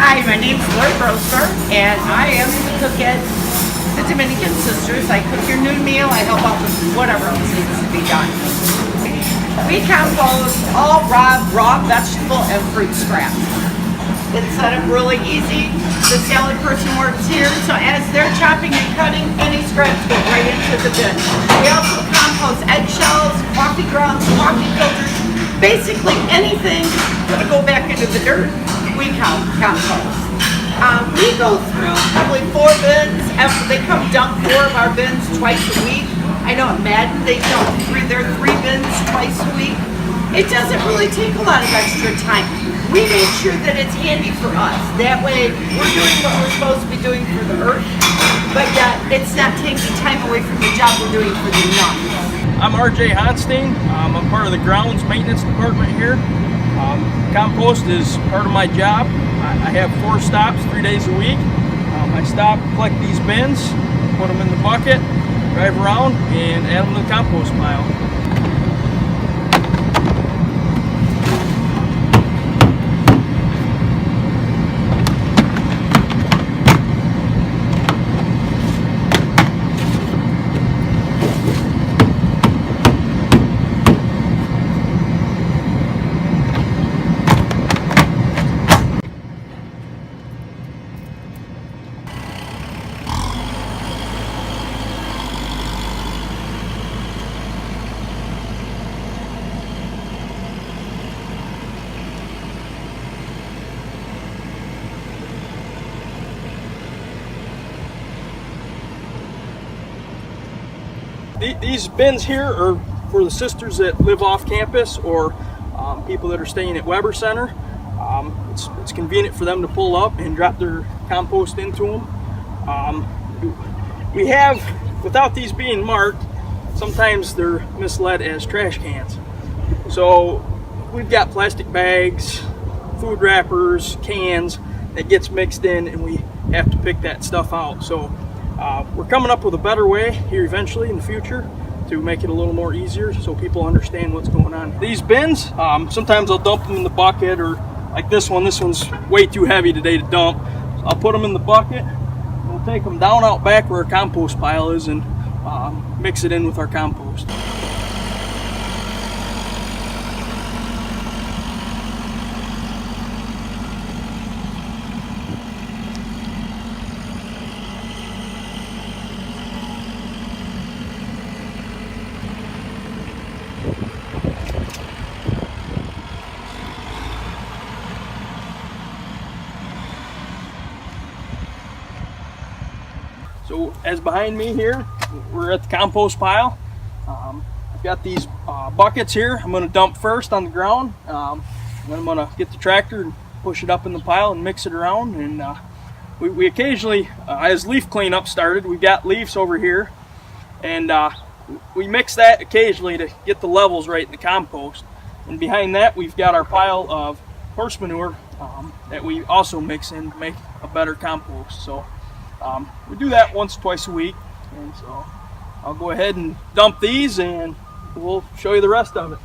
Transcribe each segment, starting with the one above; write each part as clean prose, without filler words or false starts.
Hi, my name's Lloyd Roster, and I am the cook at the Dominican Sisters. I cook your noon meal, I help out with whatever else needs to be done. We compost all raw vegetable and fruit scraps. It's set up really easy. The salad person works here, so as they're chopping and cutting, any scraps go right into the bin. We also compost eggshells, coffee grounds, coffee filters, basically anything that'll go back into the dirt, we compost. We go through probably 4 bins. They come dump 4 of our bins twice a week. I know at Madden they dump 3 bins twice a week. It doesn't really take a lot of extra time. We make sure that it's handy for us. That way we're doing what we're supposed to be doing for the earth, but yet it's not taking time away from the job we're doing for the nuns. I'm RJ Honstein. I'm part of the grounds maintenance department here. Compost is part of my job. I have 4 stops 3 days a week. I stop, collect these bins, put them in the bucket, drive around, and add them to the compost pile. These bins here are for the sisters that live off campus or people that are staying at Weber Center. It's convenient for them to pull up and drop their compost into them. We have, without these being marked, sometimes they're misled as trash cans. So we've got plastic bags, food wrappers, cans that gets mixed in, and we have to pick that stuff out. So we're coming up with a better way here eventually in the future to make it a little more easier so people understand what's going on. These bins, sometimes I'll dump them in the bucket, or like this one's way too heavy today to dump. So I'll put them in the bucket, we'll take them down out back where our compost pile is and mix it in with our compost. So as behind me here, we're at the compost pile. I've got these buckets here. I'm going to dump first on the ground. Then I'm going to get the tractor and push it up in the pile and mix it around. And we occasionally, as leaf cleanup started, we got leaves over here. And we mix that occasionally to get the levels right in the compost. And behind that, we've got our pile of horse manure that we also mix in to make a better compost. So we do that once or twice a week, and so I'll go ahead and dump these and we'll show you the rest of it.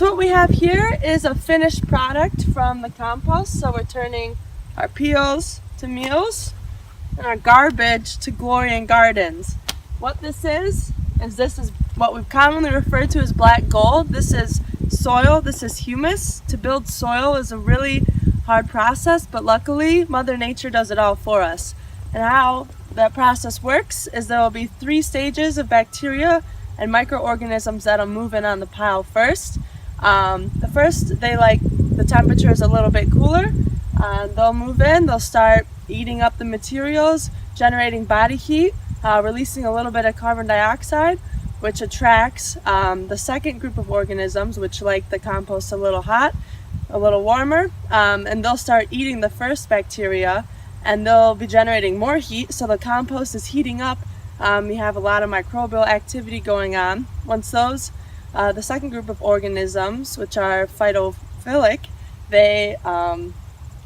So what we have here is a finished product from the compost. So we're turning our peels to meals and our garbage to glory and gardens. What this is what we've commonly referred to as black gold. This is soil, this is humus. To build soil is a really hard process, but luckily Mother Nature does it all for us. And how that process works is there will be 3 stages of bacteria and microorganisms that'll move in on the pile first. The first, they like the temperature is a little bit cooler. They'll move in, they'll start eating up the materials, generating body heat, releasing a little bit of carbon dioxide, which attracts the second group of organisms, which like the compost a little hot, a little warmer, and they'll start eating the first bacteria, and they'll be generating more heat, so the compost is heating up. You have a lot of microbial activity going on. Once those, the second group of organisms, which are phytophilic,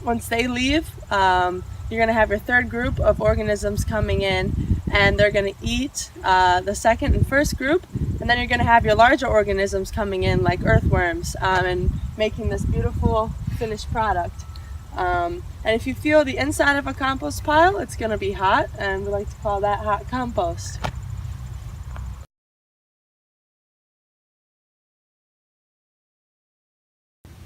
once they leave, you're going to have your third group of organisms coming in, and they're going to eat the second and first group, and then you're going to have your larger organisms coming in like earthworms and making this beautiful finished product. And if you feel the inside of a compost pile, it's going to be hot, and we like to call that hot compost.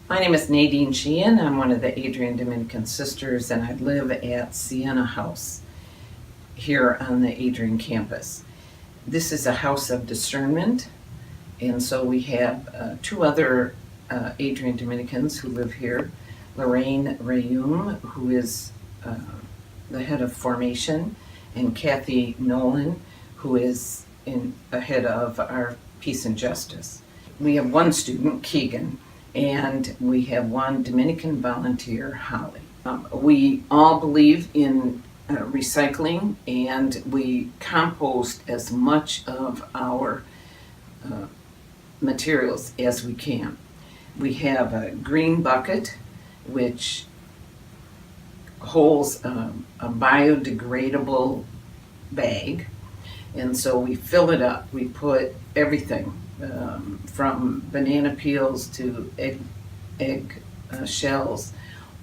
My name is Nadine Sheehan. I'm one of the Adrian Dominican sisters, and I live at Siena House here on the Adrian campus. This is a house of discernment, and so we have 2 other Adrian Dominicans who live here. Lorraine Rayum, who is the head of formation, and Kathy Nolan, who is the head of our peace and justice. We have 1 student, Keegan, and we have 1 Dominican volunteer, Holly. We all believe in recycling, and we compost as much of our materials as we can. We have a green bucket which holds a biodegradable bag, and so we fill it up. We put everything from banana peels to egg shells,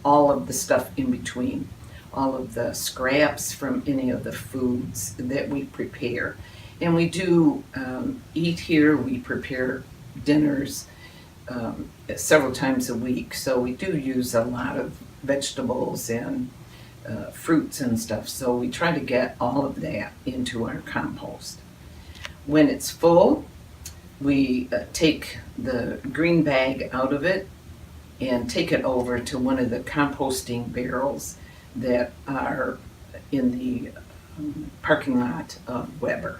all of the stuff in between, all of the scraps from any of the foods that we prepare. And we do eat here. We prepare dinners several times a week, so we do use a lot of vegetables and fruits and stuff, so we try to get all of that into our compost. When it's full, we take the green bag out of it and take it over to one of the composting barrels that are in the parking lot of Weber.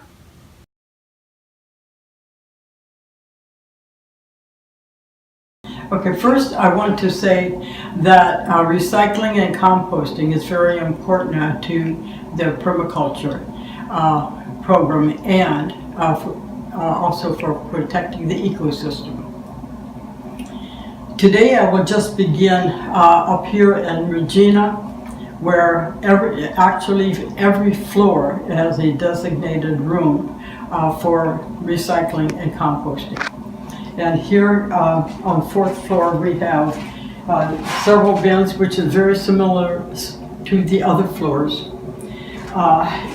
Okay, first I want to say that recycling and composting is very important to the permaculture program, and also for protecting the ecosystem. Today I will just begin up here in Regina, where every floor has a designated room for recycling and composting. And here on the 4th floor we have several bins, which is very similar to the other floors.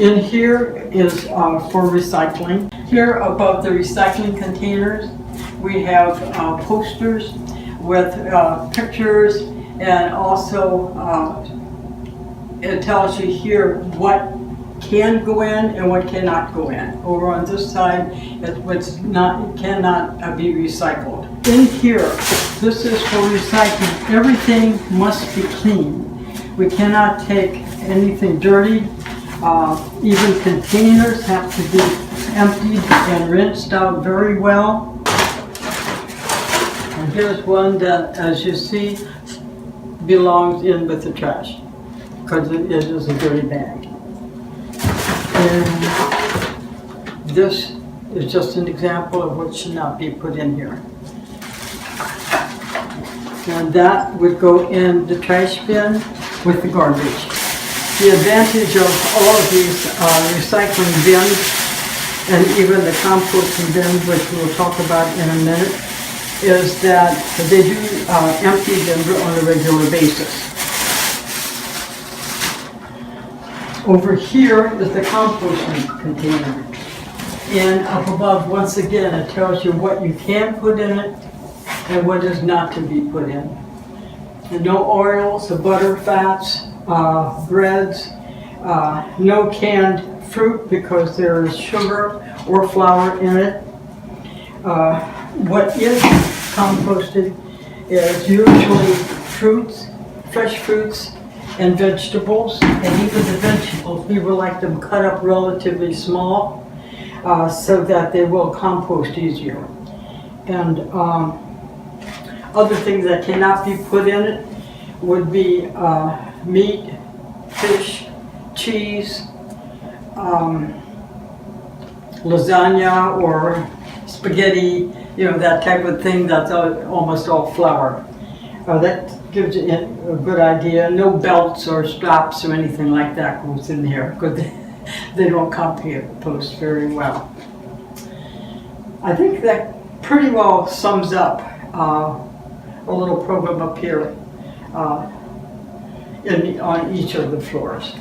In here is for recycling. Here above the recycling containers we have posters with pictures, and also it tells you here what can go in and what cannot go in. Over on this side, it cannot be recycled. In here, this is for recycling. Everything must be clean. We cannot take anything dirty. Even containers have to be emptied and rinsed out very well. And here's one that, as you see, belongs in with the trash, because it is a dirty bag. And this is just an example of what should not be put in here. And that would go in the trash bin with the garbage. The advantage of all of these recycling bins, and even the composting bin, which we'll talk about in a minute, is that they do empty them on a regular basis. Over here is the composting container. And up above, once again, it tells you what you can put in it and what is not to be put in. And no oils, butter, fats, breads, no canned fruit because there is sugar or flour in it. What is composted is usually fruits, fresh fruits, and vegetables. And even the vegetables, we would like them cut up relatively small so that they will compost easier. And other things that cannot be put in it would be meat, fish, cheese, lasagna or spaghetti, that type of thing. That's almost all flour. That gives you a good idea. No belts or straps or anything like that goes in here because they don't compost very well. I think that pretty well sums up a little program up here on each of the floors.